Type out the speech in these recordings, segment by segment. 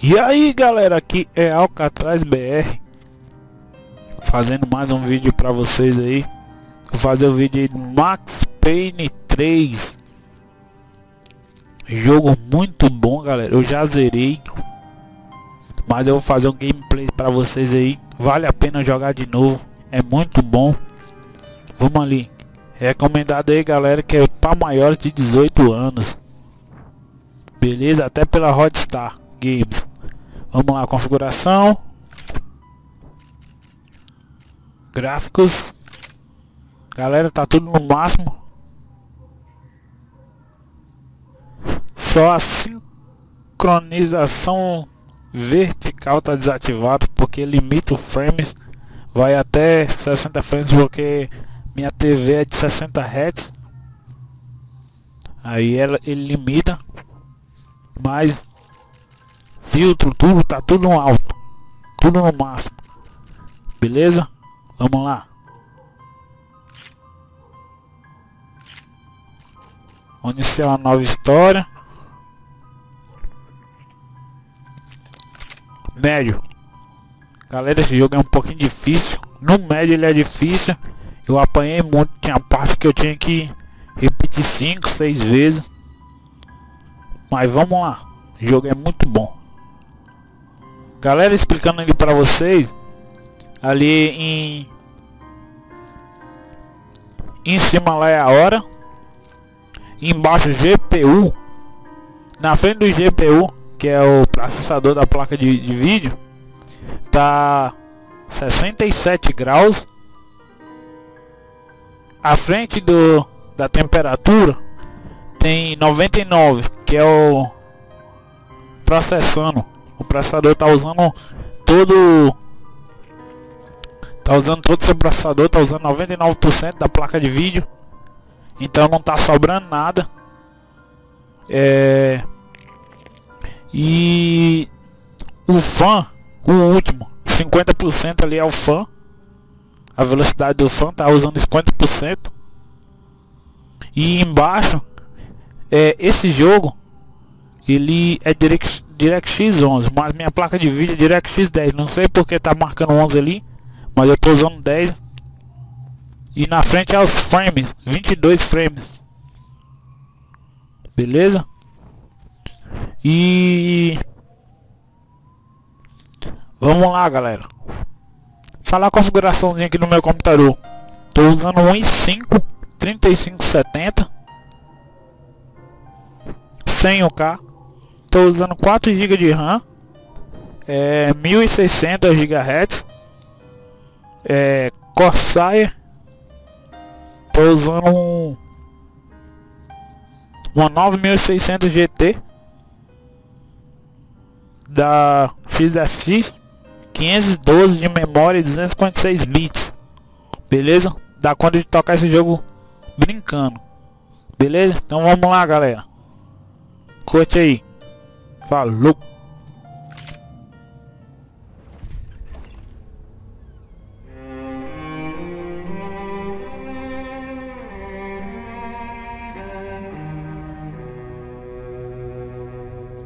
E aí galera, aqui é AKASA BR, fazendo mais um vídeo pra vocês aí. Vou fazer o vídeo aí do Payne 3. Jogo muito bom, galera. Eu já zerei, mas eu vou fazer um gameplay pra vocês aí. Vale a pena jogar de novo, é muito bom. Vamos ali. Recomendado aí, galera, que é para maiores de 18 anos. Beleza? Até pela Rockstar Games. Vamos lá, configuração, gráficos. Galera, tá tudo no máximo. Só a sincronização vertical tá desativado, porque limita os frames. Vai até 60 frames, porque minha TV é de 60 Hz. Aí ele limita. Mas filtro, tudo tá tudo no alto, tudo no máximo. Beleza? Vamos lá. Vamos iniciar uma nova história. Médio. Galera, esse jogo é um pouquinho difícil. No médio ele é difícil. Eu apanhei muito, tinha parte que eu tinha que repetir 5, 6 vezes. Mas vamos lá, o jogo é muito bom. Galera, explicando ali para vocês, ali em cima lá é a hora, embaixo GPU, na frente do GPU, que é o processador da placa de vídeo, tá 67 graus. À frente da temperatura tem 99, que é o processando. O processador tá usando todo seu processador, tá usando 99% da placa de vídeo. Então não tá sobrando nada. E o fan, o último 50% ali é o fan. A velocidade do fan tá usando 50%. E embaixo, esse jogo ele é DirectX 11, mas minha placa de vídeo é DirectX 10. Não sei porque tá marcando 11 ali, mas eu tô usando 10. E na frente é os frames, 22 frames. Beleza? E vamos lá, galera. Falar a configuraçãozinha aqui no meu computador. Tô usando um i5 3570 100K. Tô usando 4 GB de RAM, 1600 GHz, Corsai. Tô usando uma 9600 GT da XFX, 512 de memória e 256 bits. Beleza? Dá conta de tocar esse jogo brincando. Beleza? Então vamos lá, galera. Curte aí. Falou.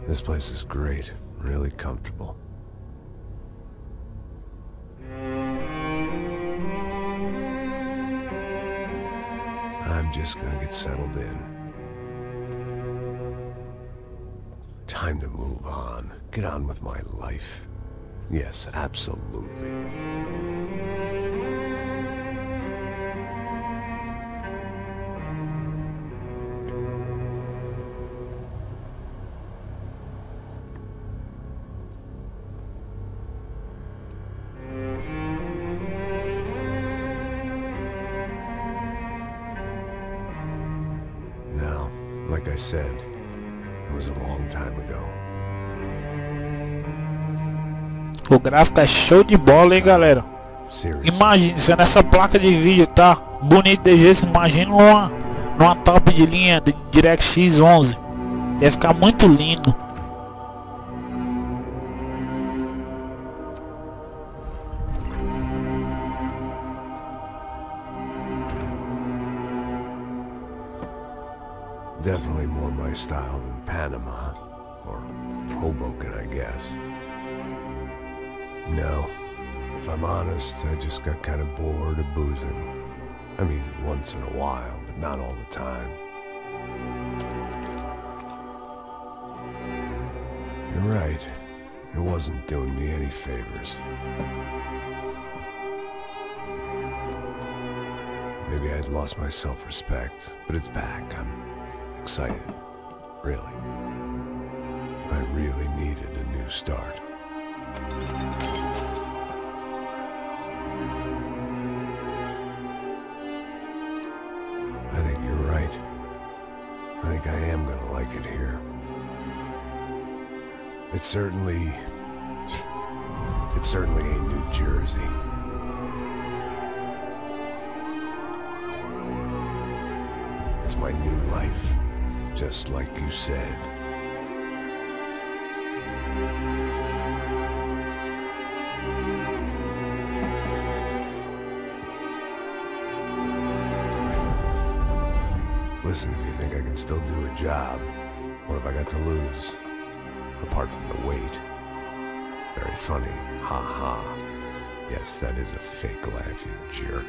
This place is great, really comfortable. I'm just gonna get settled in. Time to move on. Get on with my life. Yes, absolutely. Now, like I said, it was a long time ago. O gráfico é show de bola, hein, galera. Imagine se nessa placa de vídeo tá bonito de jeito. Imagina numa top de linha de DirectX 11. Deve ficar muito lindo. Definitely more my style than Panama or Hoboken, I guess. No, if I'm honest, I just got kind of bored of boozing. I mean, once in a while, but not all the time. You're right. It wasn't doing me any favors. Maybe I'd lost my self-respect, but it's back. I'm excited. Really. I really needed a new start. I think you're right. I think I am gonna like it here. It certainly ain't New Jersey. It's my new life, just like you said. Listen, if you think I can still do a job, what have I got to lose? Apart from the weight. Very funny. Ha ha. Yes, that is a fake laugh, you jerk.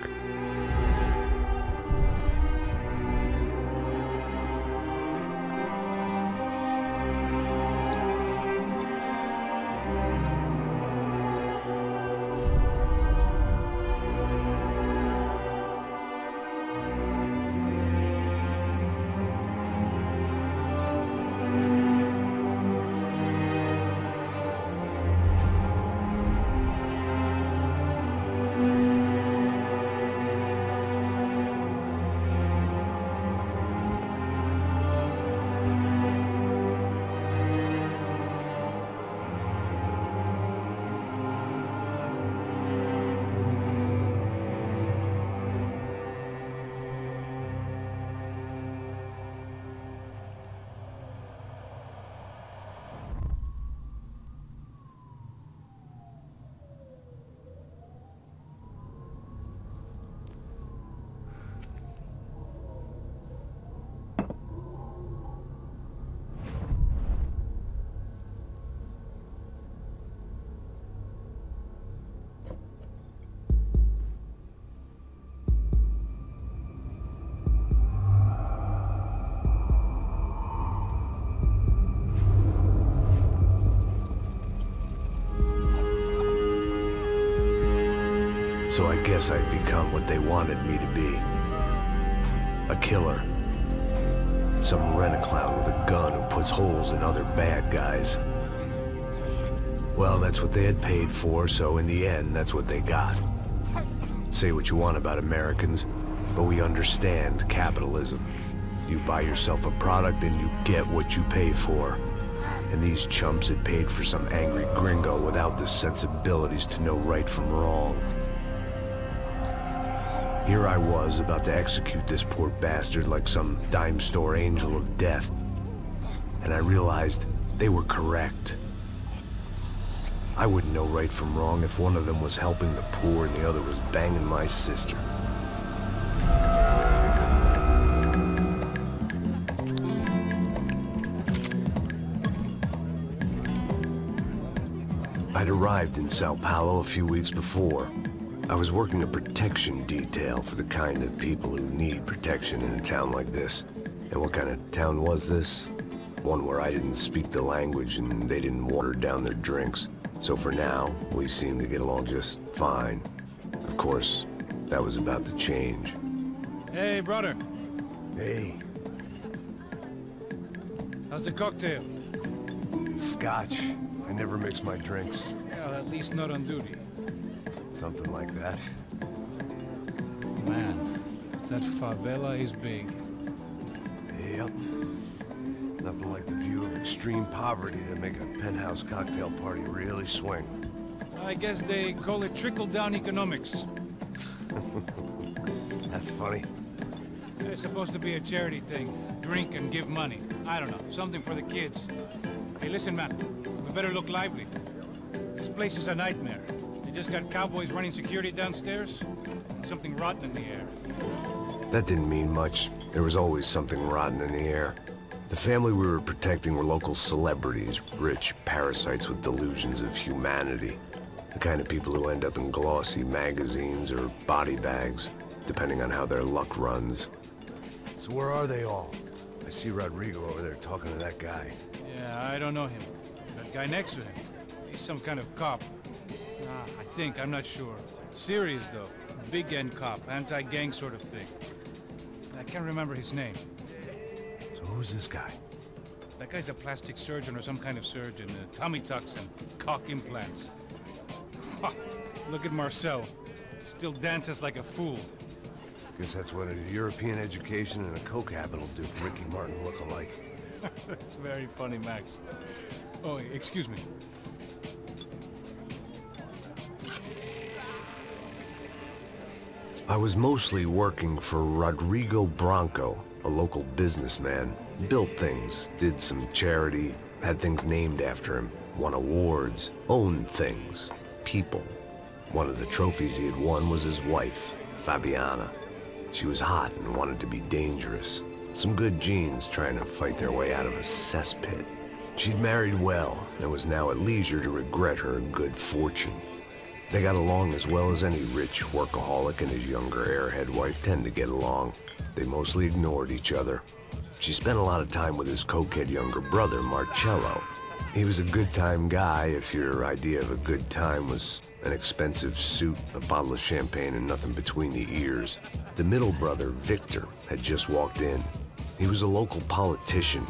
So I guess I'd become what they wanted me to be. A killer. Some rent-a-clown with a gun who puts holes in other bad guys. Well, that's what they had paid for, so in the end, that's what they got. Say what you want about Americans, but we understand capitalism. You buy yourself a product and you get what you pay for. And these chumps had paid for some angry gringo without the sensibilities to know right from wrong. Here I was, about to execute this poor bastard like some dime store angel of death. And I realized they were correct. I wouldn't know right from wrong if one of them was helping the poor and the other was banging my sister. I'd arrived in Sao Paulo a few weeks before. I was working a protection detail for the kind of people who need protection in a town like this. And what kind of town was this? One where I didn't speak the language and they didn't water down their drinks. So for now, we seemed to get along just fine. Of course, that was about to change. Hey, brother. Hey. How's the cocktail? Scotch. I never mix my drinks. Well, at least not on duty. Something like that. Man, that favela is big. Yep. Nothing like the view of extreme poverty to make a penthouse cocktail party really swing. I guess they call it trickle-down economics. That's funny. It's supposed to be a charity thing. Drink and give money. I don't know, something for the kids. Hey, listen, man. We better look lively. This place is a nightmare. They just got cowboys running security downstairs. And something rotten in the air. That didn't mean much. There was always something rotten in the air. The family we were protecting were local celebrities, rich parasites with delusions of humanity. The kind of people who end up in glossy magazines or body bags, depending on how their luck runs. So where are they all? I see Rodrigo over there talking to that guy. Yeah, I don't know him. That guy next to him. He's some kind of cop. I think, I'm not sure. Serious though. Big end cop, anti-gang sort of thing. I can't remember his name. So who's this guy? That guy's a plastic surgeon or some kind of surgeon. Tummy tucks and cock implants. Look at Marcel. Still dances like a fool. Guess that's what a European education and a coke habit will do for Ricky Martin look alike. That's very funny, Max. Oh, excuse me. I was mostly working for Rodrigo Branco, a local businessman. Built things, did some charity, had things named after him, won awards, owned things, people. One of the trophies he had won was his wife, Fabiana. She was hot and wanted to be dangerous. Some good genes trying to fight their way out of a cesspit. She'd married well and was now at leisure to regret her good fortune. They got along as well as any rich workaholic and his younger airhead wife tend to get along. They mostly ignored each other. She spent a lot of time with his cokehead younger brother, Marcello. He was a good-time guy if your idea of a good time was an expensive suit, a bottle of champagne, and nothing between the ears. The middle brother, Victor, had just walked in. He was a local politician.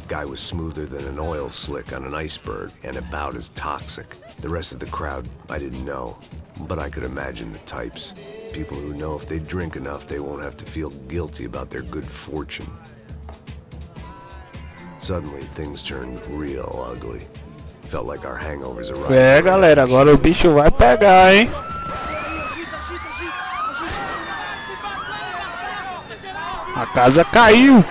Guy was smoother than an oil slick on an iceberg and about as toxic. The rest of the crowd, I didn't know, but I could imagine the types. People who know if they drink enough, they won't have to feel guilty about their good fortune. Suddenly, things turned real ugly. Felt like our hangovers arrived. É, galera, agora o bicho vai pegar, hein? A casa caiu.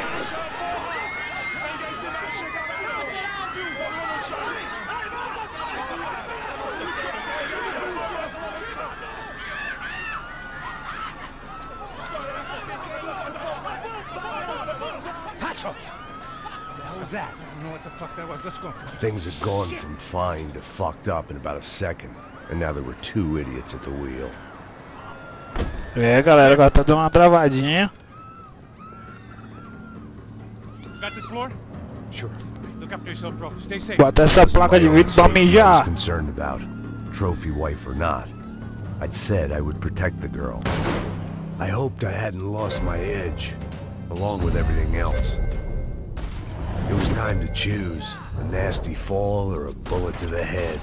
Things had gone from fine to fucked up in about a second, and now there were two idiots at the wheel. É, galera, agora tá dando uma travadinha. Got this floor? Sure. Look after yourself, bro. Stay safe. Bota essa placa de vidro pra I was mijar. concerned about, trophy wife or not. I'd said I would protect the girl. I hoped I hadn't lost my edge, along with everything else. It was time to choose, a nasty fall or a bullet to the head.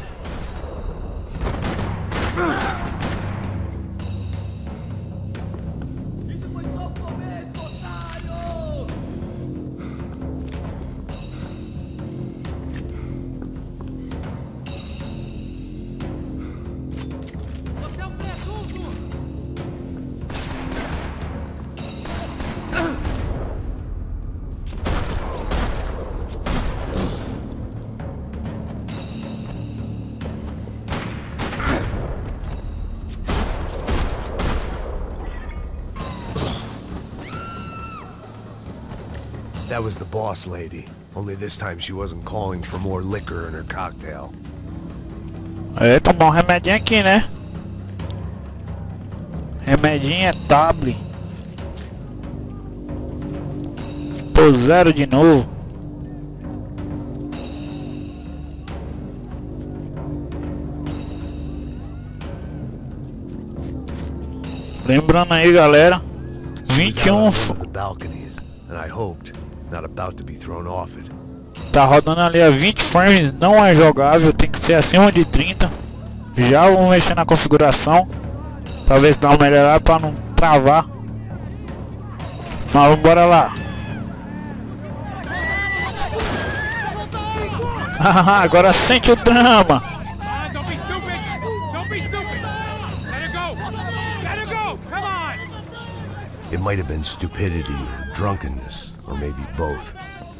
That was the boss lady, only this time she wasn't calling for more liquor in her cocktail. É, tomar um remedinho aqui, né? Remedinho é tablet. Tô zero de novo. Lembrando aí, galera, 21 and I hoped not about to be thrown off it. tá rodando ali a 20 frames, não é jogável, tem que ser acima de 30. Já vou mexer na configuração, talvez dar uma melhorada para não travar. Mas vamos bora lá. Agora sente o drama. It might have been stupidity or drunkenness, or maybe both.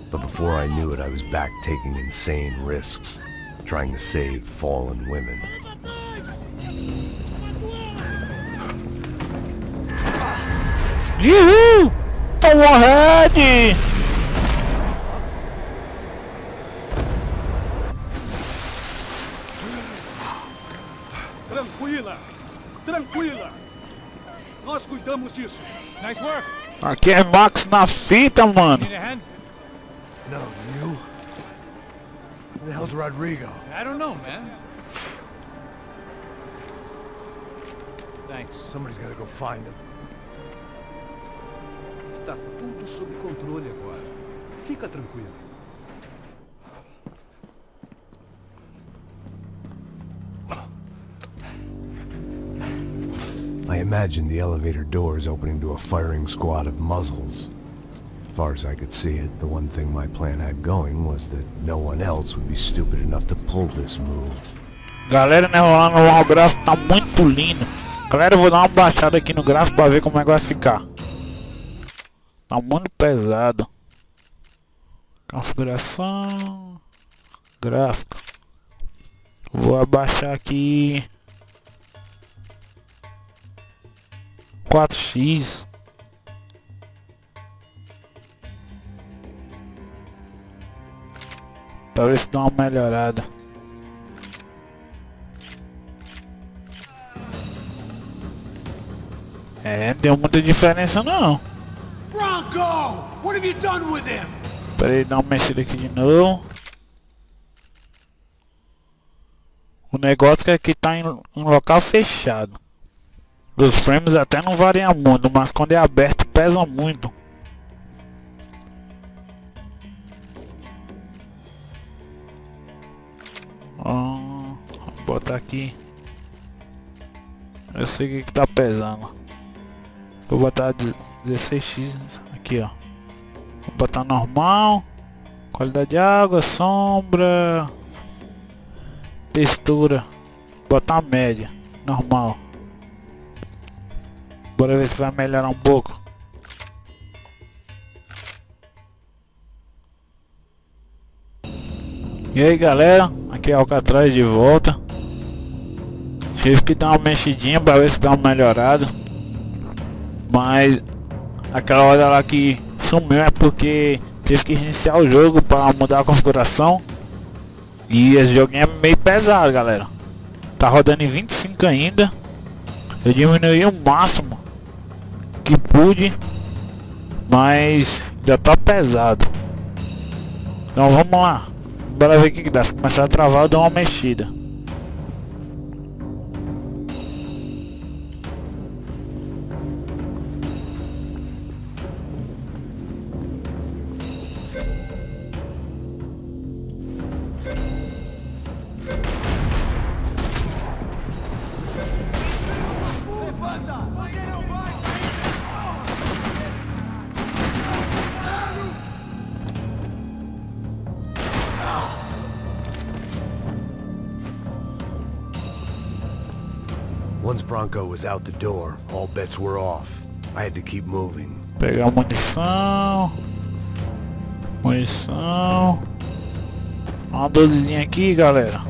But before I knew it, I was back taking insane risks, trying to save fallen women. Uhul! Tomou head! Nice work. Aqui é Max na fita, mano. Need a hand? No, you? Who the hell's Rodrigo? I don't know, man. Thanks. Somebody's gotta go find him. Está tudo sob controle agora. Fica tranquilo. I imagine the elevator doors opening to a firing squad of muzzles. As far as I could see it, the one thing my plan had going was that no one else would be stupid enough to pull this move. Galera, né, o gráfico tá muito lindo. Galera, eu vou dar uma baixada aqui no gráfico pra ver como é que vai ficar. Tá muito pesado. Configuração. Gráfico. Vou abaixar aqui 4x. Pra ver se dá uma melhorada. É, não deu muita diferença não. Bronco! What have you done with him? Pera aí, dar uma mexida aqui de novo. O negócio é que tá em local fechado. Os frames até não variam muito, mas quando é aberto pesa muito. Vou botar aqui. Eu sei o que tá pesando. Vou botar 16x aqui, ó. Vou botar normal. Qualidade de água, sombra, textura. Botar média, normal. Bora ver se vai melhorar um pouco. E aí galera, aqui é o Alcatraz de volta. Tive que dar uma mexidinha pra ver se dá uma melhorada. Mas aquela hora lá que sumiu é porque tive que iniciar o jogo para mudar a configuração. E esse joguinho é meio pesado, galera. Tá rodando em 25 ainda. Eu diminuí o máximo que pude, mas já tá pesado. Então vamos lá. Bora ver o que dá. Se começar a travar eu dou uma mexida. Once Bronco was out the door, all bets were off. I had to keep moving. Pegar munição. Munição. Uma 12zinha aqui, galera.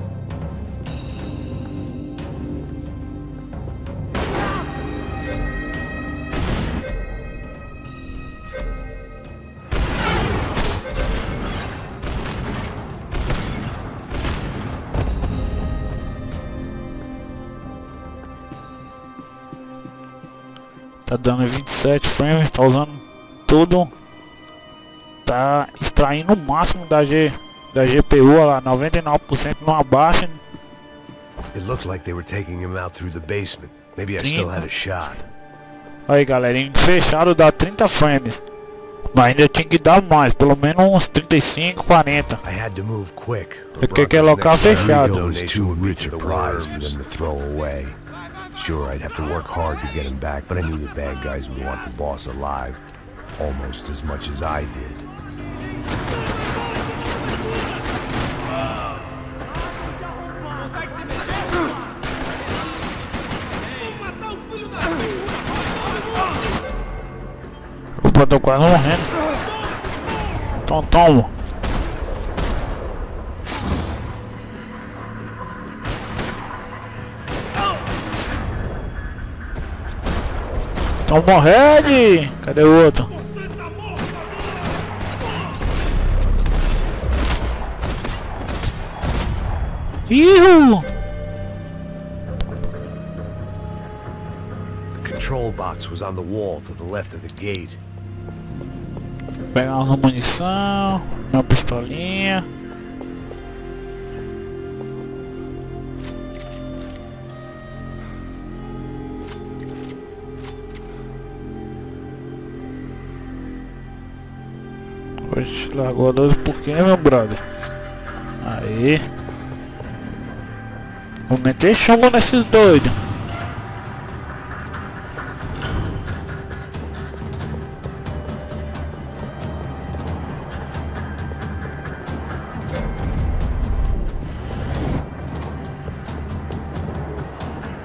Tá dando 27 frames, tá usando tudo. Tá extraindo o máximo da GPU, olha lá, 99% não abaixa. It looked like they were taking him out through the basement. Maybe I still had a shot. Aí galera, em fechado dá 30 frames. Mas ainda tinha que dar mais, pelo menos uns 35, 40. I had to move quick. Porque é local fechado. Too rich a prize for them to throw away. Sure, I'd have to work hard to get him back, but I knew the bad guys would want the boss alive almost as much as I did. Opa, tô quase morrendo. Então toma. Então morrendo. Cadê o outro? The control box box was on the wall to the left of the gate. Pegar uma munição, uma pistolinha. Oxe, largou a 12 por quê, meu brother? Aí. Vou meter chumbo nesses doidos.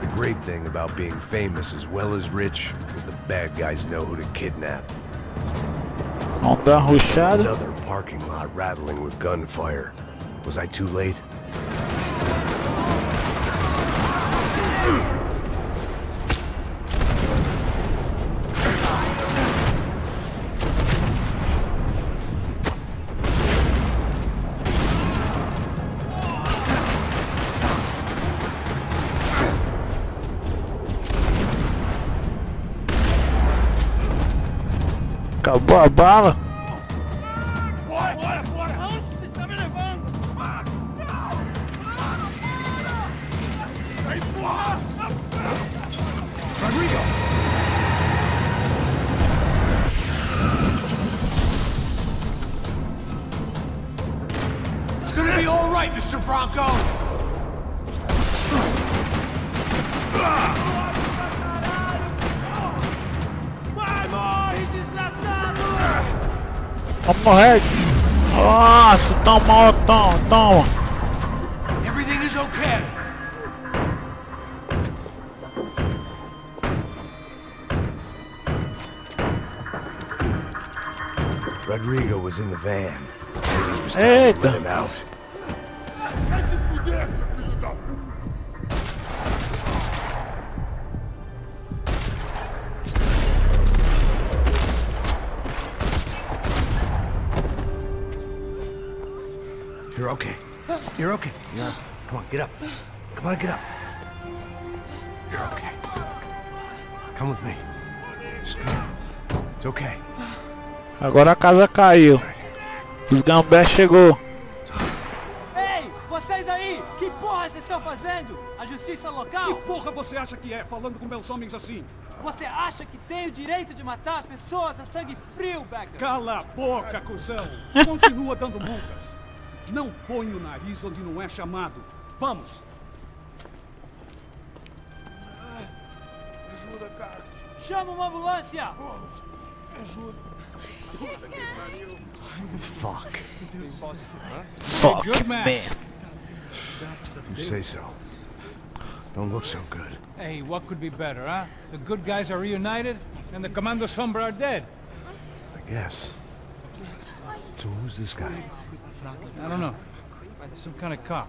The great thing about being famous as well as rich is the bad guys know who to kidnap. Vamos dar uma rushada. Another parking lot rattling with gunfire. Was I too late? Acabou a bala. It's gonna be all right, Mr. Bronco. Vamos morrer. Nossa, toma, toma. Everything is okay. Rodrigo was in the van. Maybe it was time to let him out. You're okay. You're okay. Yeah. Come on, get up. Come on, get up. You're okay. Come with me. Just come. It's okay. Agora a casa caiu. Os gambés chegou. Ei, vocês aí! Que porra vocês estão fazendo? A justiça local? Que porra você acha que é, falando com meus homens assim? Você acha que tem o direito de matar as pessoas a sangue frio, Becker? Cala a boca, cuzão! Continua dando multas. Não põe o nariz onde não é chamado. Vamos! Ajuda, cara. Chama uma ambulância! Fuck. Fuck, man. You say so. Don't look so good. Hey, what could be better, huh? The good guys are reunited, and the Commando Sombra are dead. I guess. So who's this guy? I don't know. Some kind of cop.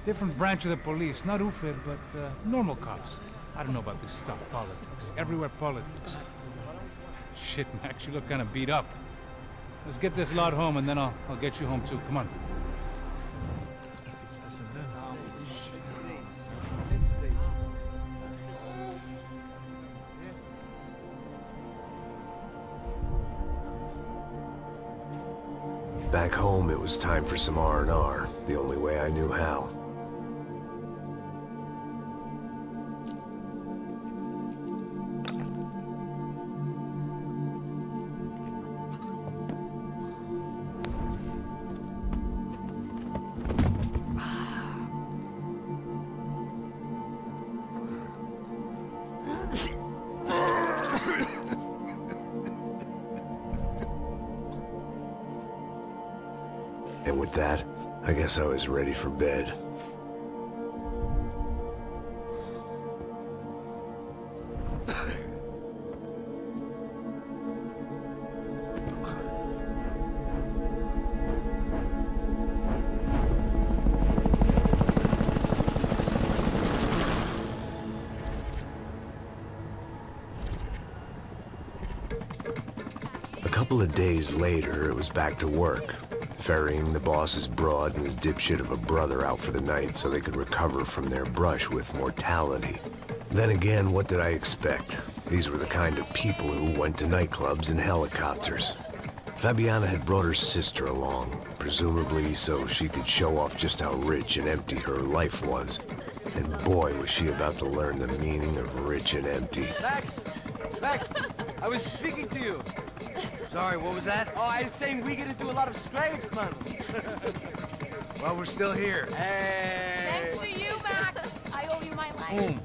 Different branch of the police. Not UFE, but normal cops. I don't know about this stuff, politics. Everywhere politics. Shit, Max, you look kind of beat up. Let's get this lot home, and then I'll get you home too. Come on. Back home, it was time for some R&R, the only way I knew how. And with that, I guess I was ready for bed. A couple of days later, it was back to work. Ferrying the boss's broad and his dipshit of a brother out for the night so they could recover from their brush with mortality. Then again, what did I expect? These were the kind of people who went to nightclubs in helicopters. Fabiana had brought her sister along, presumably so she could show off just how rich and empty her life was. And boy, was she about to learn the meaning of rich and empty. Max! Max! I was speaking to you. Sorry, what was that? Oh, I was saying we get to do a lot of scrapes, man. Well, we're still here. Hey! Thanks to you, Max. I owe you my life.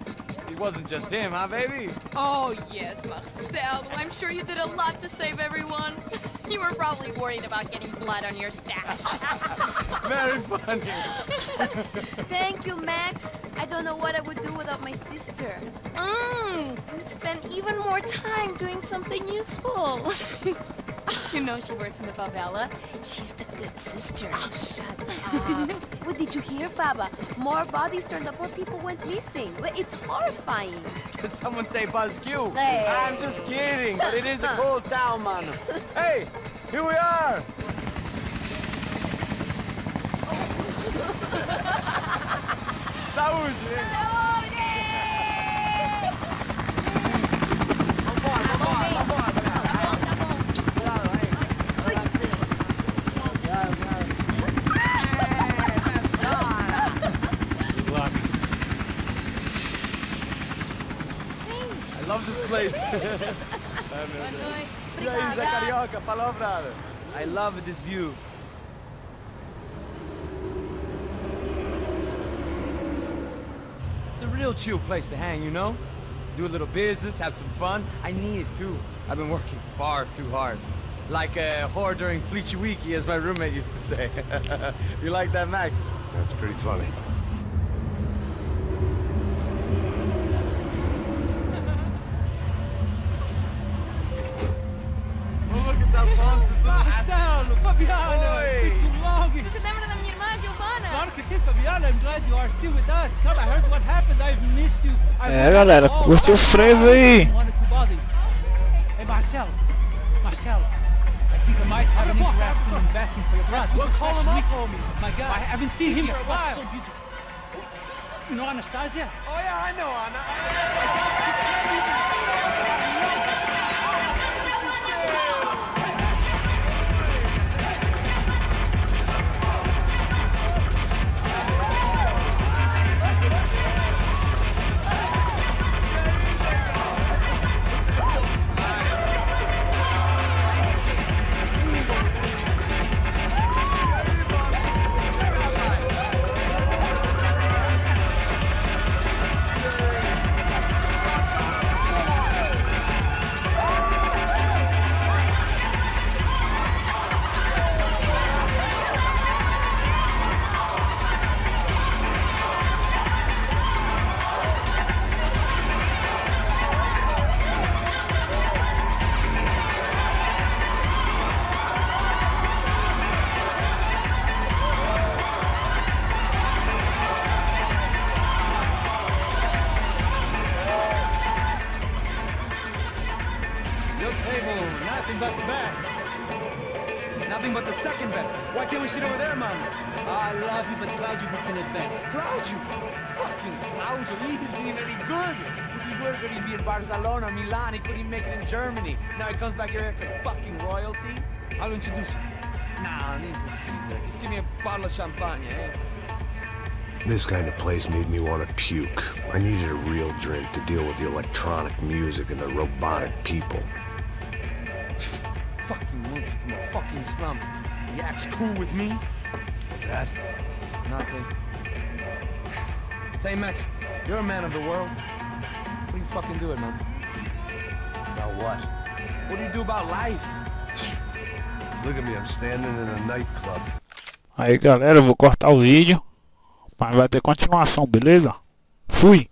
It wasn't just him, huh, baby? Oh, yes, Marcel. I'm sure you did a lot to save everyone. You were probably worried about getting blood on your stash. Very funny. Thank you, Max. I don't know what I would do without my sister. Spend even more time doing something useful. You know she works in the favela. She's the good sister. Oh, shut up. What did you hear, Baba? More bodies turned up where people went missing. It's horrifying. Did someone say Buzz Q? Hey. I'm just kidding, but it is a cool town, man. Hey, here we are. Saúde. I love this place. Carioca, palavra. I love this view. It's a real chill place to hang, you know? Do a little business, have some fun. I need it too. I've been working far too hard. Like a whore during Fleechy Weeky, as my roommate used to say. You like that, Max? That's pretty funny. Marcelo, Fabiana, Oi. it's too long. Você lembra da minha irmã, Giovanna? Claro que sim, Fabiana. I'm glad you are still with us. Come, I heard what happened. I've missed you. É, galera, curte o frevo aí. Hey, Marcelo. Marcelo. I think I might have an interest in investing for your brother. Well, call him up, homie. My God, I haven't seen him for a while. So beautiful. You know Anastasia? Oh yeah, I know Anna. Nothing but the best. Nothing but the second best. Why can't we sit over there, man? I love you, but Claudio can advance. Claudio? Fucking Claudio, he isn't even any good. If he were going to be in Barcelona, Milan, he couldn't make it in Germany. Now he comes back here and acts like fucking royalty. I'll introduce you. Nah, nem precisa. Just give me a bottle of champagne, eh? This kind of place made me want to puke. I needed a real drink to deal with the electronic music and the robotic people. Fucking monkey from a fucking slum. He acts cool with me. What's that? Nothing. Say, Max, you're a man of the world. What do you fucking do it, man? About what? What do you do about life? Look at me, I'm standing in a nightclub. Aí, galera, eu vou cortar o vídeo, mas vai ter continuação, beleza? Fui!